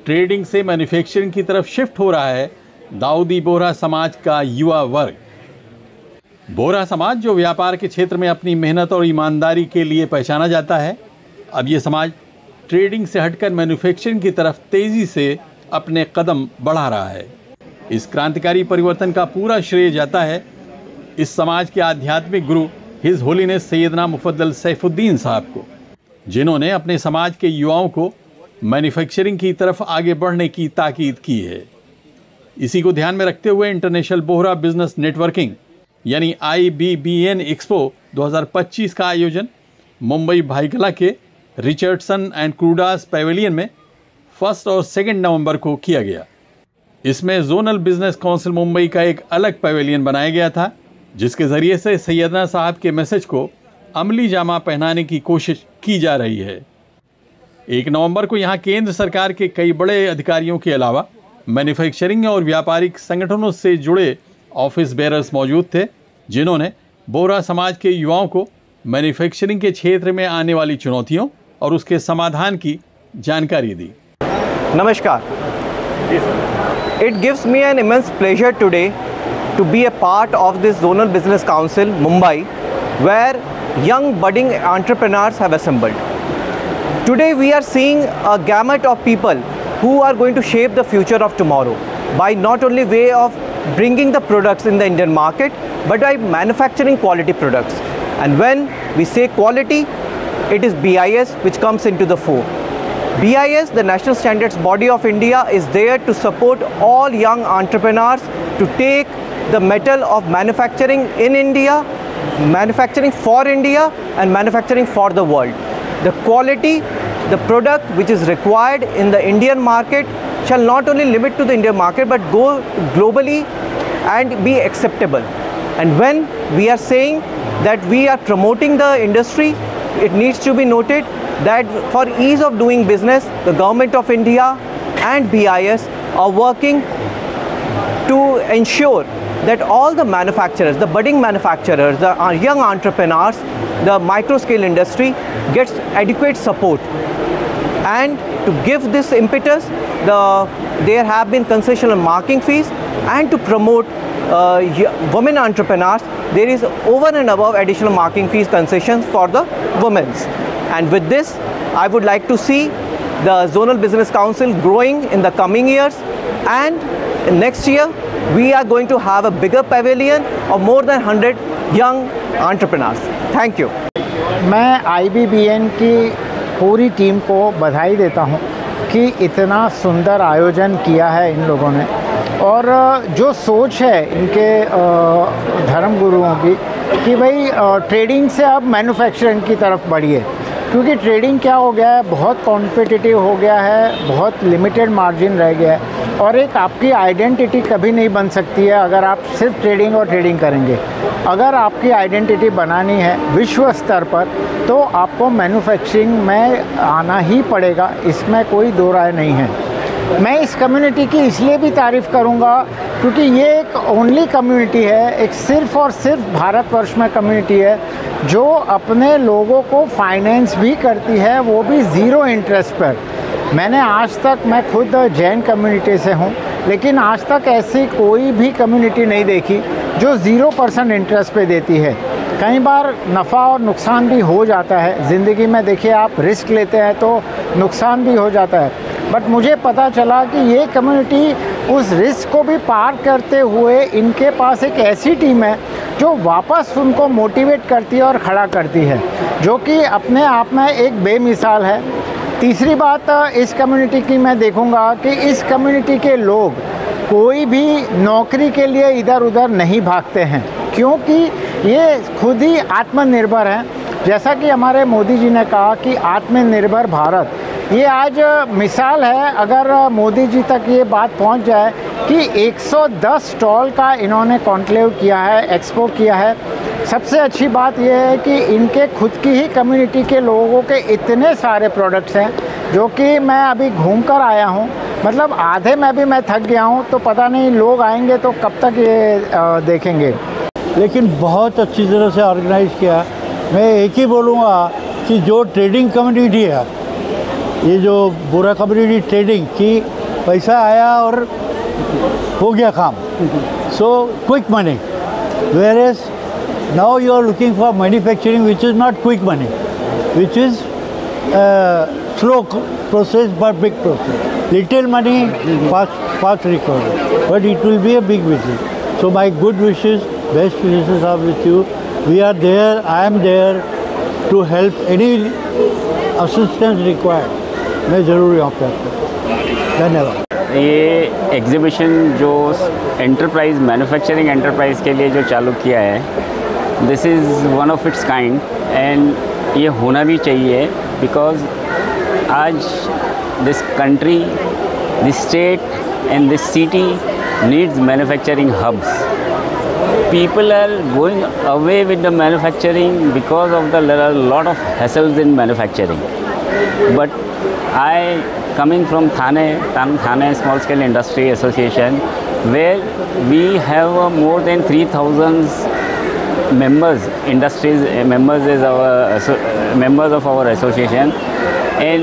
Trading से manufacturing की तरफ शिफ्ट हो रहा है दाऊदी बोहरा समाज का युवा वर्ग। बोहरा समाज, जो व्यापार के क्षेत्र में अपनी मेहनत और ईमानदारी के लिए पहचाना जाता है, अब ये समाज ट्रेडिंग से हटकर मैन्युफैक्चरिंग की तरफ तेजी से अपने कदम बढ़ा रहा है। इस क्रांतिकारी परिवर्तन का पूरा श्रेय जाता है इस समाज के आध्यात्मिक गुरु हिज होलीनेस सैयदना मुफद्दल सैफुद्दीन साहब को, जिन्होंने अपने समाज के युवाओं को मैन्युफैक्चरिंग की तरफ आगे बढ़ने की ताकीद की है। इसी को ध्यान में रखते हुए इंटरनेशनल बोहरा बिजनेस नेटवर्किंग यानी IBBN एक्सपो 2025 का आयोजन मुंबई भाईकला के रिचर्डसन एंड क्रूडास पैवेलियन में 1 और 2 नवंबर को किया गया। इसमें जोनल बिजनेस काउंसिल मुंबई का एक अलग पैवेलियन बनाया गया था, जिसके जरिए से सैयदना साहब के मैसेज को अमली जामा पहनाने की कोशिश की जा रही है। 1 नवंबर को यहाँ केंद्र सरकार के कई बड़े अधिकारियों के अलावा मैन्युफैक्चरिंग और व्यापारिक संगठनों से जुड़े ऑफिस बेयरर्स मौजूद थे, जिन्होंने बोहरा समाज के युवाओं को मैन्युफैक्चरिंग के क्षेत्र में आने वाली चुनौतियों और उसके समाधान की जानकारी दी। नमस्कार। It gives me an immense pleasure today to be a part of this Zonal Business Council, Mumbai, where young budding entrepreneurs have assembled. Today we are seeing a gamut of people who are going to shape the future of tomorrow by not only way of bringing the products in the Indian market, but by manufacturing quality products. And when we say quality, it is BIS which comes into the fore. BIS, the National Standards Body of India, is there to support all young entrepreneurs to take the mettle of manufacturing in India, manufacturing for India, and manufacturing for the world. The quality, the product which is required in the Indian market shall not only limit to the Indian market but go globally and be acceptable. And when we are saying that we are promoting the industry, it needs to be noted that for ease of doing business, the Government of India and BIS are working to ensure that all the manufacturers, the budding manufacturers, the young entrepreneurs, the micro scale industry gets adequate support. And to give this impetus, there have been concessional marking fees, and to promote women entrepreneurs, there is over and above additional marking fees concessions for the women. And with this, I would like to see the Zonal Business Council growing in the coming years, and next year we are going to have a bigger pavilion of more than 100 young entrepreneurs. Thank you. मैं IBBN की पूरी team को बधाई देता हूं कि इतना सुंदर आयोजन किया है इन लोगों ने, और जो सोच है इनके धर्म गुरुओं की कि भाई ट्रेडिंग से अब मैन्युफैक्चरिंग की तरफ बढ़िए, क्योंकि ट्रेडिंग क्या हो गया है, बहुत कॉम्पिटिटिव हो गया है, बहुत लिमिटेड मार्जिन रह गया है, और एक आपकी आइडेंटिटी कभी नहीं बन सकती है अगर आप सिर्फ ट्रेडिंग और ट्रेडिंग करेंगे। अगर आपकी आइडेंटिटी बनानी है विश्व स्तर पर, तो आपको मैन्युफैक्चरिंग में आना ही पड़ेगा, इसमें कोई दो राय नहीं है। मैं इस कम्युनिटी की इसलिए भी तारीफ़ करूंगा क्योंकि ये एक ओनली कम्युनिटी है, एक सिर्फ़ और सिर्फ भारतवर्ष में कम्युनिटी है जो अपने लोगों को फाइनेंस भी करती है, वो भी ज़ीरो इंटरेस्ट पर। मैंने आज तक, मैं खुद जैन कम्युनिटी से हूँ, लेकिन आज तक ऐसी कोई भी कम्युनिटी नहीं देखी जो 0% इंटरेस्ट पे देती है। कई बार नफ़ा और नुकसान भी हो जाता है ज़िंदगी में, देखिए आप रिस्क लेते हैं तो नुकसान भी हो जाता है, बट मुझे पता चला कि ये कम्युनिटी उस रिस्क को भी पार करते हुए इनके पास एक ऐसी टीम है जो वापस उनको मोटिवेट करती है और खड़ा करती है, जो कि अपने आप में एक बेमिसाल है। तीसरी बात इस कम्युनिटी की मैं देखूंगा कि इस कम्युनिटी के लोग कोई भी नौकरी के लिए इधर उधर नहीं भागते हैं, क्योंकि ये खुद ही आत्मनिर्भर हैं। जैसा कि हमारे मोदी जी ने कहा कि आत्मनिर्भर भारत, ये आज मिसाल है। अगर मोदी जी तक ये बात पहुंच जाए कि 110 स्टॉल का इन्होंने कॉन्क्लेव किया है, एक्सपो किया है। सबसे अच्छी बात यह है कि इनके खुद की ही कम्युनिटी के लोगों के इतने सारे प्रोडक्ट्स हैं जो कि मैं अभी घूम कर आया हूँ, मतलब आधे में भी मैं थक गया हूँ, तो पता नहीं लोग आएंगे तो कब तक ये देखेंगे। लेकिन बहुत अच्छी तरह से ऑर्गेनाइज़ किया। मैं एक ही बोलूँगा कि जो ट्रेडिंग कम्युनिटी है, ये जो बोहरा कम्युनिटी ट्रेडिंग की, पैसा आया और हो गया काम. So quick money. Whereas now you are looking for manufacturing which is not quick money, which is slow process but big process. Little money, fast recovery, but it will be a big business. So my good wishes, best wishes are with you. We are there, I am there to help any assistance required. मैं ज़रूर यहाँ पे आपको. धन्यवाद. ये exhibition जो enterprise manufacturing enterprise के लिए जो चालू किया है, this is one of its kind and ये होना भी चाहिए बिकॉज आज this country, this state and this city needs manufacturing hubs. People are going away with the manufacturing because of there are a lot of hassles in manufacturing. But coming from Thane Small Scale Industry Association, where we have more than 3,000 members, members of our association, and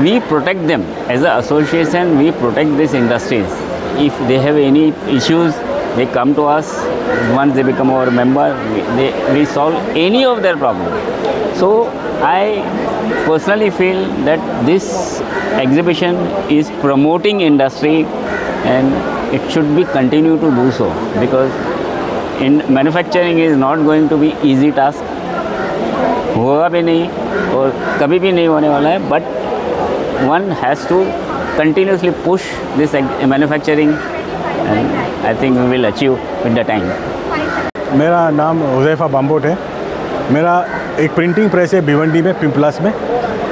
we protect them as an association. We protect these industries. If they have any issues, they come to us. Once they become our member, we solve any of their problem. So I personally feel that this exhibition is promoting industry and it should be continue to do so, because in manufacturing is not going to be easy task. होगा भी नहीं और कभी भी नहीं होने वाला है, but one has to continuously push this manufacturing and I think we will achieve with the time. मेरा नाम हुज़ैफ़ा बाम्बोट है. मेरा एक प्रिंटिंग प्रेस है भिवंडी में, पिंपलास में,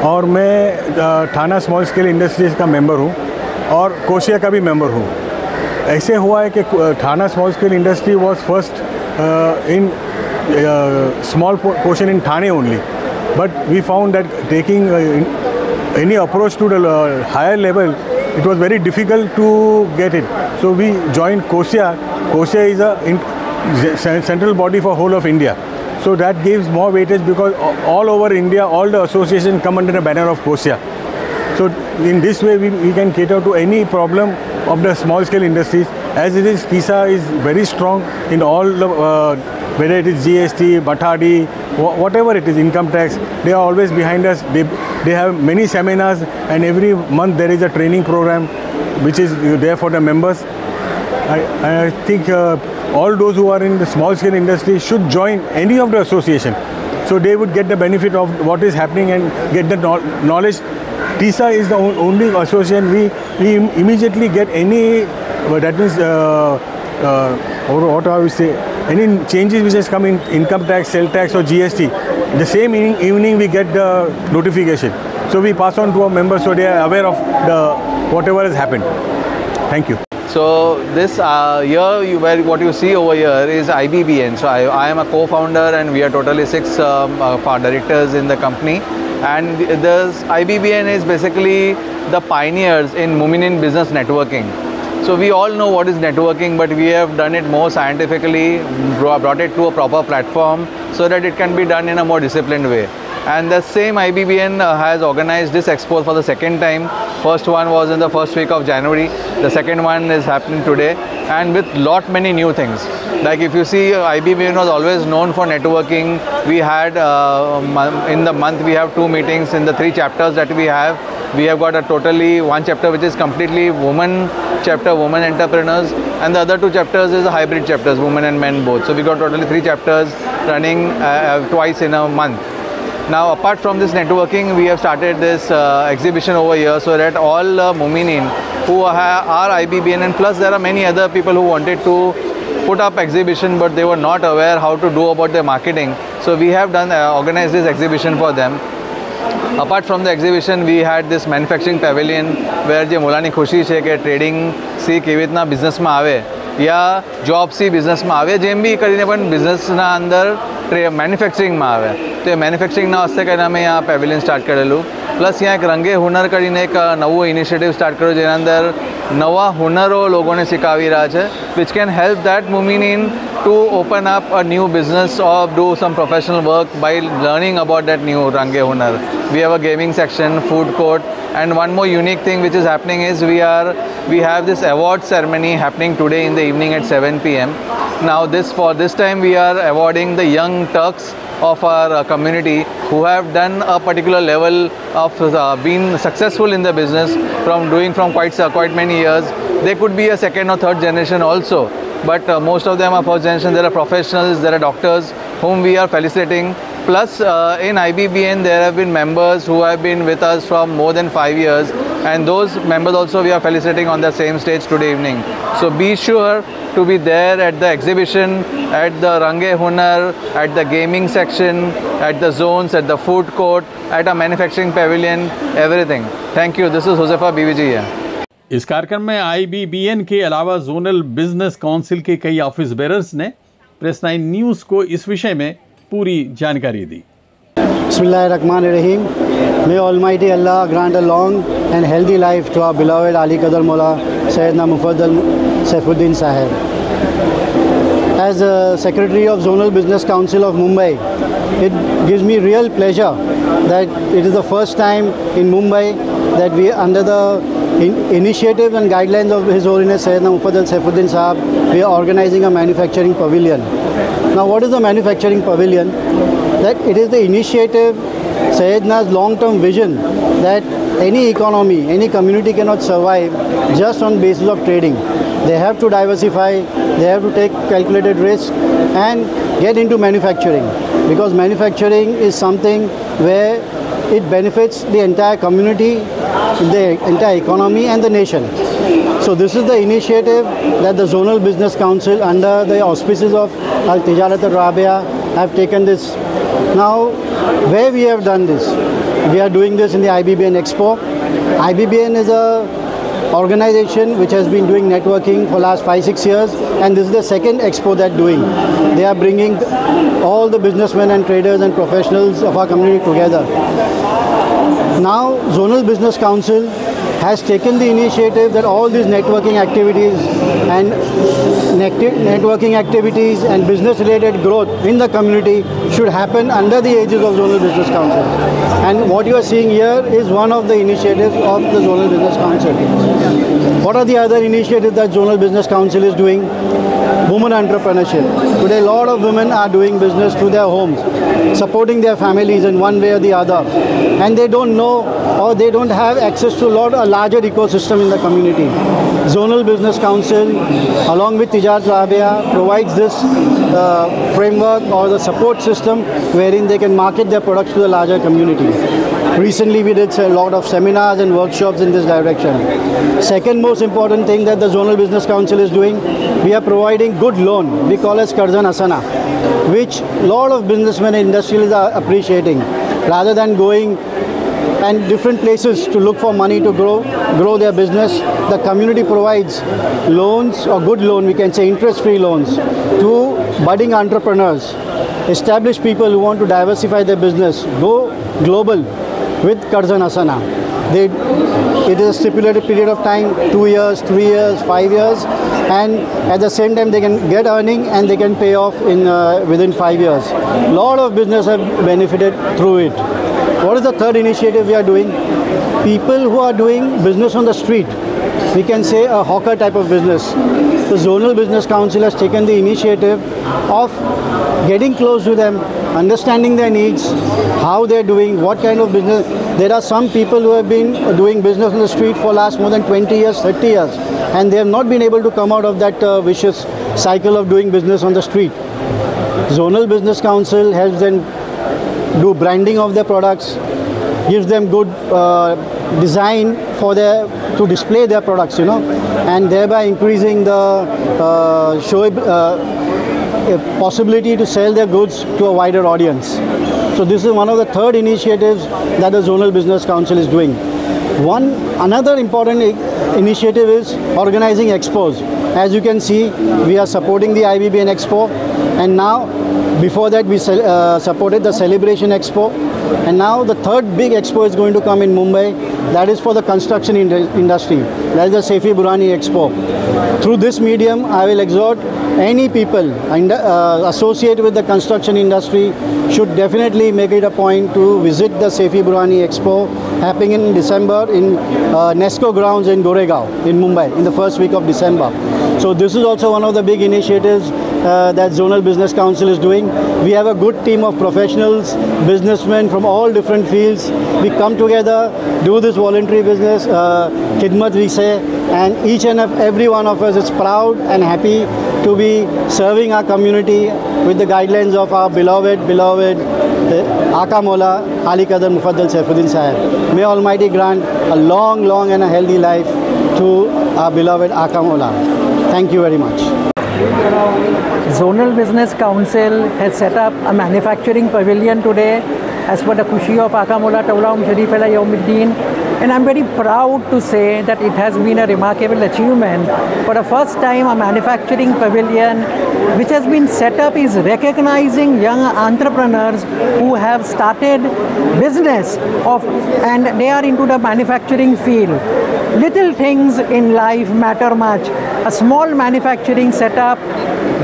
और मैं थाना स्मॉल स्केल इंडस्ट्रीज़ का मेंबर हूँ और कोशिया का भी मेंबर हूँ. ऐसे हुआ है कि थाना small scale industry was first in small portion in Thane only, but we found that taking any approach to the higher level, it was very difficult to get it. So we joined COSIA. COSIA is a central body for whole of India. So that gives more weightage because all over India, all the associations come under the banner of COSIA. So in this way, we can cater to any problem of the small scale industries. As it is, TISA is very strong in all the, whether it is GST, Bathadi, whatever it is, income tax, they are always behind us. They have many seminars and every month there is a training program which is there for the members. I think all those who are in the small scale industry should join any of the association. So they would get the benefit of what is happening and get the knowledge. TISA is the only association we immediately get any, that means what I would say, any changes which has come in income tax, sale tax or GST, the same evening we get the notification. So we pass on to our members so they are aware of whatever has happened. Thank you. So this here, what you see over here is IBBN. So I am a co-founder and we are totally 6 directors in the company. And this IBBN is basically the pioneers in Muminin business networking. So we all know what is networking, but we have done it more scientifically, brought it to a proper platform so that it can be done in a more disciplined way. And the same IBBN has organized this expo for the second time. First one was in the first week of January. The second one is happening today, and with many new things. Like if you see, IBBN was always known for networking. We had in the month we have 2 meetings in the 3 chapters that we have. We have got a totally 1 chapter which is completely women chapter, women entrepreneurs, and the other 2 chapters is the hybrid chapters, women and men both. So we got totally 3 chapters running twice in a month. Now apart from this networking, we have started this exhibition over here so that all Muminin who are IBBN, and plus there are many other people who wanted to put up exhibition but they were not aware how to do about their marketing. So we have done organized this exhibition for them. Apart from the exhibition, we had this manufacturing pavilion where je mulani khushi છે કે trading C કેવી રીતના બિઝનેસમાં આવે યા job C બિઝનેસમાં આવે, જેમ બી કરીને પણ બિઝનેસના અંદર મેન્યુફેક્ચરિંગમાં આવે. તો એ મેન્યુફેક્ચરિંગના હસ્તે કરીને અમે આ પેવેલિયન સ્ટાર્ટ કરેલું. પ્લસ ત્યાં એક રંગે હુનર કરીને એક નવું ઇનિશિયેટિવ સ્ટાર્ટ કર્યું જેના અંદર નવા હુનરો લોકોને શીખવી રહ્યા છે which can help that women in to open up a new business or do some professional work by learning about that new Range Hunar. We have a gaming section, food court, and one more unique thing which is happening is we have this award ceremony happening today in the evening at 7 p.m. Now for this time we are awarding the young Turks of our community who have done a particular level of being successful in the business from quite many years. They could be a second or third generation also. But most of them are first generation. There are professionals, there are doctors whom we are felicitating. Plus in IBBN there have been members who have been with us from more than 5 years, and those members also we are felicitating on the same stage today evening. So be sure to be there at the exhibition, at the Range Hunar, at the gaming section, at the zones, at the food court, at a manufacturing pavilion, everything. Thank you. This is Josefa BVG here. इस कार्यक्रम में IBBN के अलावा zonal business council के कई office bearers ने press 9 news को इस विषय में पूरी जानकारी दी। Bismillahirrahmanirrahim. May Almighty Allah grant a long and healthy life to our beloved Ali Qadar Maula Sayyidina Mufaddal Saifuddin Sahib. As Secretary of Zonal Business Council of Mumbai, it gives me real pleasure that it is the first time in Mumbai that we, under the initiatives and guidelines of His Holiness Sayyidina Mufaddal Saifuddin Sahib, we are organizing a manufacturing pavilion. Now what is the manufacturing pavilion? That it is the initiative, Sayyidina's long-term vision that any economy, any community cannot survive just on basis of trading. They have to diversify, they have to take calculated risk and get into manufacturing, because manufacturing is something where it benefits the entire community, the entire economy and the nation. So this is the initiative that the Zonal Business Council under the auspices of Al Tijarat Al Rabia have taken this. Now where we have done this? We are doing this in the IBBN Expo. IBBN is a organization which has been doing networking for last 5-6 years, and this is the second expo they're doing. They are bringing all the businessmen and traders and professionals of our community together. Now Zonal Business Council has taken the initiative that all these networking activities and business related growth in the community should happen under the aegis of Zonal Business Council. And what you are seeing here is one of the initiatives of the Zonal Business Council. What are the other initiatives that Zonal Business Council is doing? Women entrepreneurship. Today a lot of women are doing business through their homes, supporting their families in one way or the other, and they don't know or they don't have access to a larger ecosystem in the community. Zonal Business Council along with Tijarat Rabia provides this framework or the support system wherein they can market their products to the larger community. Recently we did a lot of seminars and workshops in this direction. Second most important thing that the Zonal Business Council is doing, we are providing good loan, we call as Karzan Asana, which a lot of businessmen and industrialists are appreciating. Rather than going and different places to look for money to grow their business, the community provides loans, or good loan, we can say interest-free loans, to budding entrepreneurs, established people who want to diversify their business, go global with Karzan Asana. It is a stipulated period of time, 2 years, 3 years, 5 years, and at the same time they can get earning and they can pay off in within 5 years. A lot of business have benefited through it. What is the third initiative we are doing? People who are doing business on the street, we can say a hawker type of business. The Zonal Business Council has taken the initiative of getting close to them, understanding their needs, how they're doing, what kind of business. There are some people who have been doing business on the street for last more than 20 years, 30 years, and they have not been able to come out of that vicious cycle of doing business on the street. Zonal Business Council helps them do branding of their products, gives them good design for to display their products, and thereby increasing the possibility to sell their goods to a wider audience. So this is one of the third initiatives that the Zonal Business Council is doing. Another important initiative is organizing expos. As you can see, we are supporting the IBBN Expo, and now before that we supported the Celebration Expo. And now the third big expo is going to come in Mumbai. That is for the construction industry. That is the Saifi Burani Expo. Through this medium, I will exhort any people associated with the construction industry should definitely make it a point to visit the Saifi Burani Expo happening in December in Nesco grounds in Goregaon in Mumbai in the first week of December. So this is also one of the big initiatives that Zonal Business Council is doing. We have a good team of professionals, businessmen from all different fields. We come together, do this voluntary business, khidmat we say, and each and every one of us is proud and happy to be serving our community with the guidelines of our beloved Aka Maula Ali Qadar Mufaddal Saifuddin Sahib. May Almighty grant a long and a healthy life to our beloved Aka Maula. Thank you very much. Zonal Business Council has set up a manufacturing pavilion today as per the Kushi of Aka Maula Tawla Sharif Ala Yawmuddin, and I'm very proud to say that it has been a remarkable achievement. For the first time, a manufacturing pavilion which has been set up is recognizing young entrepreneurs who have started business and they are into the manufacturing field. Little things in life matter much. A small manufacturing setup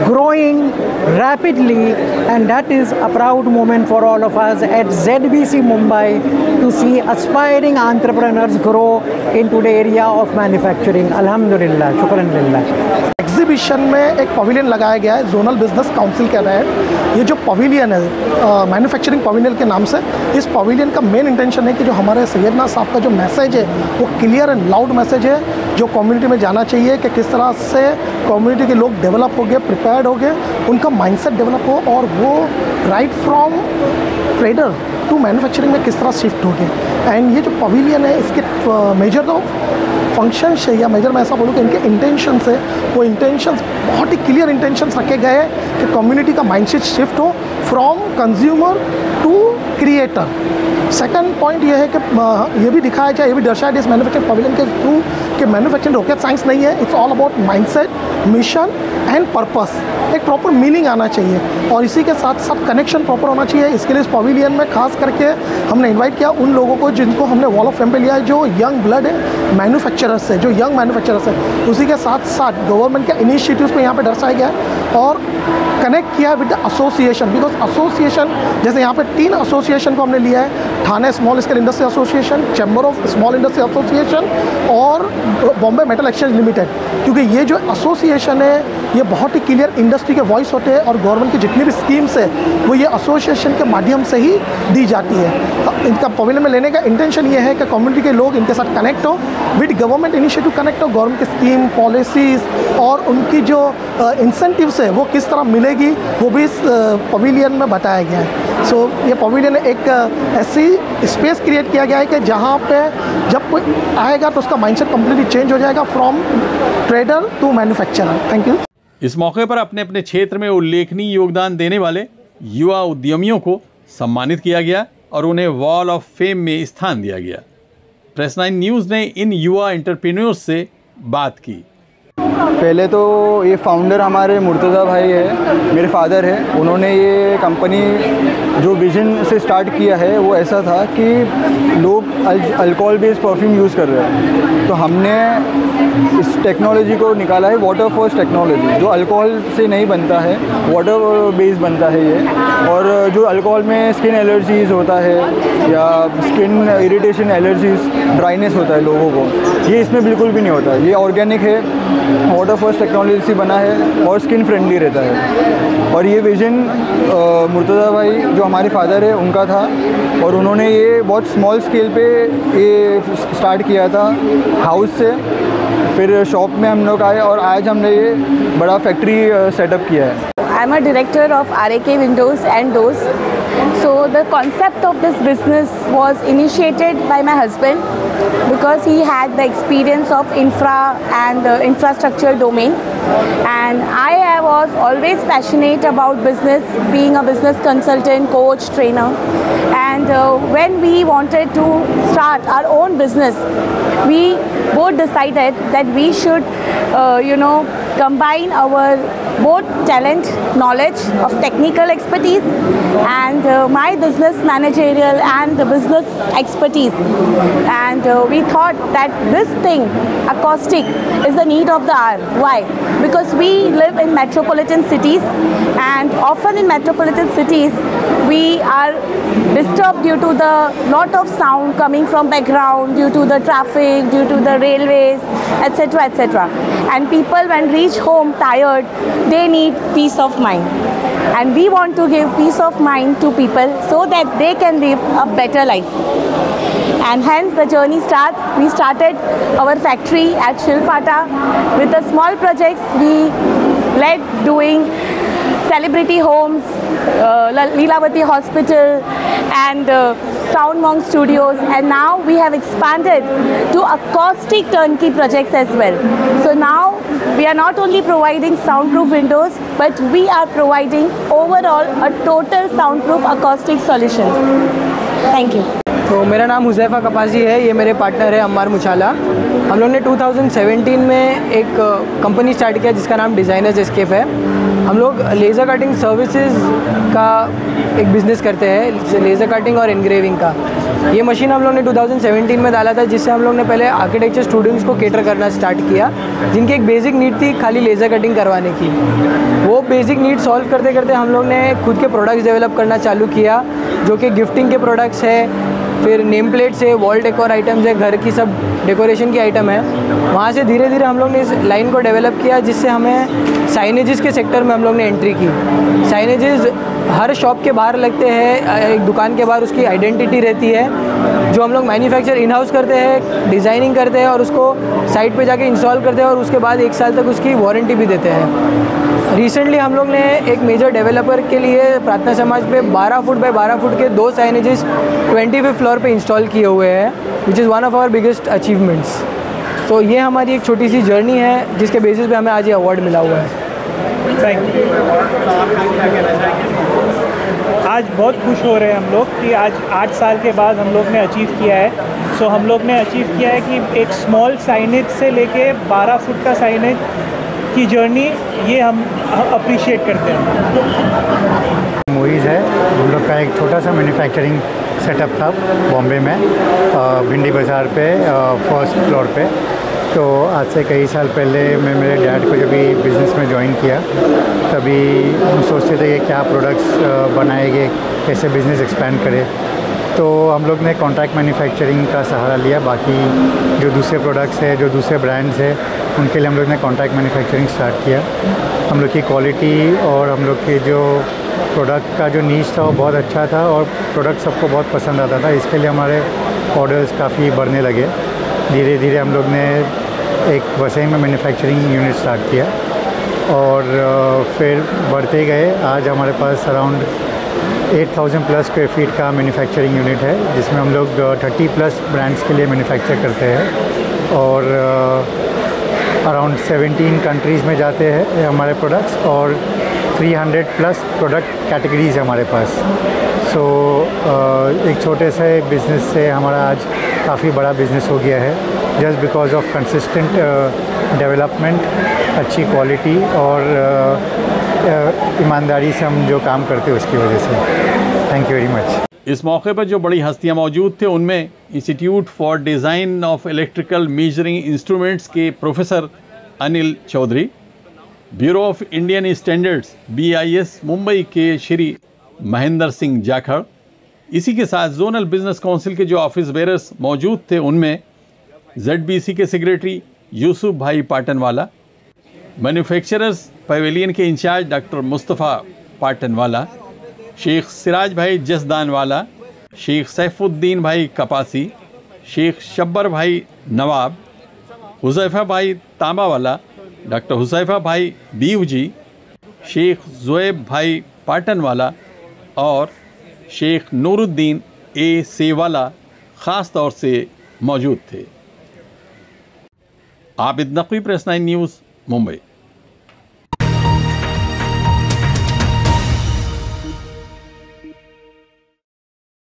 growing rapidly, and that is a proud moment for all of us at ZBC Mumbai to see aspiring entrepreneurs grow into the area of manufacturing. Alhamdulillah, shukran lillah. Exhibition में एक pavilion लगाया गया है zonal business council के तहत। ये जो pavilion है मैन्युफैक्चरिंग पवेलियन के नाम से, इस पवेलियन का मेन इंटेंशन है कि जो हमारे सैयदना साहब का जो मैसेज है वो क्लियर एंड लाउड मैसेज है जो कम्युनिटी में जाना चाहिए कि किस तरह से कम्युनिटी के लोग डेवलप हो गए, प्रिपेयर्ड हो गए, उनका माइंडसेट डेवलप हो और वो right from trader to manufacturing में किस तरह शिफ्ट हो गए। एंड ये जो पवेलियन है इसके मेजर तो फंक्शंस है या मेजर मैं ऐसा बोलूँ कि इनके इंटेंशंस है, वो इंटेंशंस बहुत ही क्लियर इंटेंशंस रखे गए हैं कि कम्युनिटी का माइंडसेट शिफ्ट हो from consumer to creator. Second point ये है कि ये भी दिखाया जाए, ये भी दर्शाया जाए इस मैन्युफैक्चरिंग पवेलियन के थ्रू कि मैन्युफैक्चरिंग रॉकेट साइंस नहीं है, it's all about mindset, mission and purpose. एक प्रॉपर मीनिंग आना चाहिए और इसी के साथ साथ कनेक्शन प्रॉपर होना चाहिए। इसके लिए इस पवेलियन में खास करके हमने इनवाइट किया उन लोगों को जिनको हमने वॉल ऑफ फेम पे लिया है, जो यंग ब्लड है मैन्युफैक्चरर्स से, जो यंग मैन्युफैक्चरर्स है। उसी के साथ साथ गवर्नमेंट के इनिशिएटिव्स को यहाँ पे दर्शाया गया है और कनेक्ट किया with the association, because association जैसे यहाँ पे 3 एसोसिएशन को हमने लिया है, Thane small scale industry association, chamber of small industry association और बॉम्बे मेटल एक्सचेंज लिमिटेड, क्योंकि ये जो एसोसिएशन है ये बहुत ही क्लियर इंडस्ट्री के वॉइस होते हैं और गवर्नमेंट की जितनी भी स्कीम्स है वो ये एसोसिएशन के माध्यम से ही दी जाती है। इनका पवेलियन में लेने का इंटेंशन ये है कि कम्युनिटी के लोग इनके साथ कनेक्ट हो, विद गवर्नमेंट इनिशिएटिव कनेक्ट हो, गवर्नमेंट की स्कीम पॉलिसीज़ और उनकी जो इंसेंटिव्स है वो किस तरह मिलेगी वो भी इस पवेलियन में बताया गया है। सो ये पवेलियन एक ऐसी स्पेस क्रिएट किया गया है कि जहाँ पे जब कोई आएगा तो उसका माइंडसेट कम्प्लीटली चेंज हो जाएगा from trader to manufacturer. Thank you. इस मौके पर अपने अपने क्षेत्र में उल्लेखनीय योगदान देने वाले युवा उद्यमियों को सम्मानित किया गया और उन्हें वॉल ऑफ फेम में स्थान दिया गया। प्रेस 9 न्यूज़ ने इन युवा एंटरप्रेन्योर्स से बात की। पहले तो ये फाउंडर हमारे मुर्तज़ा भाई है, मेरे फादर है। उन्होंने ये कंपनी जो विजन से स्टार्ट किया है वो ऐसा था कि लोग अल्कोहल बेस्ड परफ्यूम यूज़ कर रहे हैं, तो हमने इस टेक्नोलॉजी को निकाला है वाटर फर्स्ट टेक्नोलॉजी, जो अल्कोहल से नहीं बनता है, वाटर बेस्ड बनता है ये। और जो अल्कोहल में स्किन एलर्जीज़ होता है या स्किन इरिटेशन एलर्जीज़ ड्राइनेस होता है लोगों को, ये इसमें बिल्कुल भी नहीं होता। ये ऑर्गेनिक है, वाटर फर्स्ट टेक्नोलॉजी से बना है और स्किन फ्रेंडली रहता है। और ये विजन मुर्तज़ा भाई जो हमारे फादर है उनका था और उन्होंने ये बहुत स्मॉल स्केल पे ये स्टार्ट किया था हाउस से, फिर शॉप में हम लोग आए और आज हमने ये बड़ा फैक्ट्री सेटअप किया है। I am a director of RAK Windows and Doors. So the concept of this business was initiated by my husband because he had the experience of infra and infrastructure domain, and I was always passionate about business, being a business consultant, coach, trainer. And when we wanted to start our own business, we both decided that we should combine our both talent, knowledge of technical expertise and my business managerial and the business expertise. And we thought that this thing, acoustic, is the need of the hour. Why? Because we live in metropolitan cities, and often in metropolitan cities we are disturbed due to the lot of sound coming from background, due to the traffic, due to the railways, etc., etc. And people when reach home tired, they need peace of mind. And we want to give peace of mind to people so that they can live a better life. And hence the journey starts. We started our factory at Shilfata with a small projects. We led doing celebrity homes, Leelavati Hospital and Sound Monk Studios, and now we have expanded to acoustic turnkey projects as well. So now we are not only providing soundproof windows, but we are providing overall a total soundproof acoustic solution. Thank you. तो मेरा नाम हुज़ैफ़ा कपासी है, ये मेरे partner है अम्मार मुछाला। हम लोग ने 2017 में एक कंपनी स्टार्ट किया जिसका नाम डिज़ाइनर्स एस्केप है। हम लोग लेज़र कटिंग सर्विसेज का एक बिज़नेस करते हैं, लेज़र कटिंग और एनग्रेविंग का। ये मशीन हम लोग ने 2017 में डाला था, जिससे हम लोग ने पहले आर्किटेक्चर स्टूडेंट्स को केटर करना स्टार्ट किया, जिनकी एक बेसिक नीड थी खाली लेज़र कटिंग करवाने की। वो बेसिक नीड सॉल्व करते करते हम लोग ने खुद के प्रोडक्ट्स डेवलप करना चालू किया, जो कि गिफ्टिंग के प्रोडक्ट्स है, फिर नेम प्लेट्स है, वॉल डेकोर आइटम्स है, घर की सब डेकोरेशन की आइटम है। वहाँ से धीरे धीरे हम लोग ने इस लाइन को डेवलप किया, जिससे हमें साइनेजेस के सेक्टर में हम लोग ने एंट्री की। साइनेजेस हर शॉप के बाहर लगते हैं, एक दुकान के बाहर उसकी आइडेंटिटी रहती है, जो हम लोग मैन्युफैक्चर इन हाउस करते हैं, डिज़ाइनिंग करते हैं और उसको साइट पे जाके इंस्टॉल करते हैं और उसके बाद 1 साल तक उसकी वारंटी भी देते हैं। रिसेंटली हम लोग ने एक मेजर डेवलपर के लिए प्रार्थना समाज पे 12 फुट बाय 12 फुट के 2 साइनेजेस 25th फ्लोर पे इंस्टॉल किए हुए हैं, which is one of our biggest achievements. तो ये हमारी एक छोटी सी जर्नी है, जिसके बेसिस पे हमें आज ये अवार्ड मिला हुआ है। आज बहुत खुश हो रहे हैं हम लोग कि आज 8 साल के बाद हम लोग ने अचीव किया है। सो हम लोग ने अचीव किया है कि एक स्मॉल साइनेज से लेके 12 फुट का साइनेज की जर्नी, ये हम अप्रिशिएट करते हैं। मोइज़ है, हम लोग का एक छोटा सा मैन्युफैक्चरिंग सेटअप था बॉम्बे में, भिंडी बाज़ार पे, फर्स्ट फ्लोर पे। तो आज से कई साल पहले मैं मेरे डैड को जब भी बिज़नेस में ज्वाइन किया, तभी हम सोचते थे कि क्या प्रोडक्ट्स बनाएंगे, कैसे बिज़नेस एक्सपैंड करे। तो हम लोग ने कॉन्ट्रैक्ट मैन्युफैक्चरिंग का सहारा लिया। बाकी जो दूसरे प्रोडक्ट्स है, जो दूसरे ब्रांड्स है, उनके लिए हम लोग ने कॉन्ट्रैक्ट मैन्युफैक्चरिंग स्टार्ट किया। हम लोग की क्वालिटी और हम लोग के जो प्रोडक्ट का जो नीच था वो बहुत अच्छा था और प्रोडक्ट सबको बहुत पसंद आता था। इसके लिए हमारे ऑर्डर्स काफ़ी बढ़ने लगे। धीरे धीरे हम लोग ने एक वसई में मैन्युफैक्चरिंग यूनिट स्टार्ट किया और फिर बढ़ते गए। आज हमारे पास अराउंड 8000 प्लस स्क्वायर फीट का मैन्युफैक्चरिंग यूनिट है, जिसमें हम लोग 30 प्लस ब्रांड्स के लिए मैन्युफैक्चर करते हैं और अराउंड 17 कंट्रीज़ में जाते हैं हमारे प्रोडक्ट्स और 300 प्लस प्रोडक्ट कैटेगरीज है हमारे पास। सो एक छोटे से बिज़नेस से हमारा आज काफ़ी बड़ा बिज़नेस हो गया है, just because of consistent development, अच्छी क्वालिटी और ईमानदारी से हम जो काम करते हैं उसकी वजह से। Thank you very much. इस मौके पर जो बड़ी हस्तियां मौजूद थे, उनमें institute for design of electrical measuring instruments के professor Anil Chaudhary, bureau of Indian standards BIS Mumbai के श्री महेंद्र सिंह जाखड़। इसी के साथ जोनल बिजनेस काउंसिल के जो ऑफिस बेरर्स मौजूद थे, उनमें ZBC के सेक्रेटरी यूसुफ भाई पाटनवाला, मैन्युफैक्चरर्स पवेलियन के इंचार्ज डॉक्टर मुस्तफ़ा पाटनवाला, शेख सिराज भाई जसदानवाला, शेख सैफुद्दीन भाई कपासी, शेख शब्बर भाई नवाब, हुज़ैफ़ा भाई तांबावाला, डॉक्टर हुज़ैफ़ा भाई बीवजी, शेख ज़ुएब भाई पाटनवाला और शेख नूरुद्दीन A सेवाला ख़ास तौर से मौजूद थे। Abid Naqvi, press 9 news, Mumbai.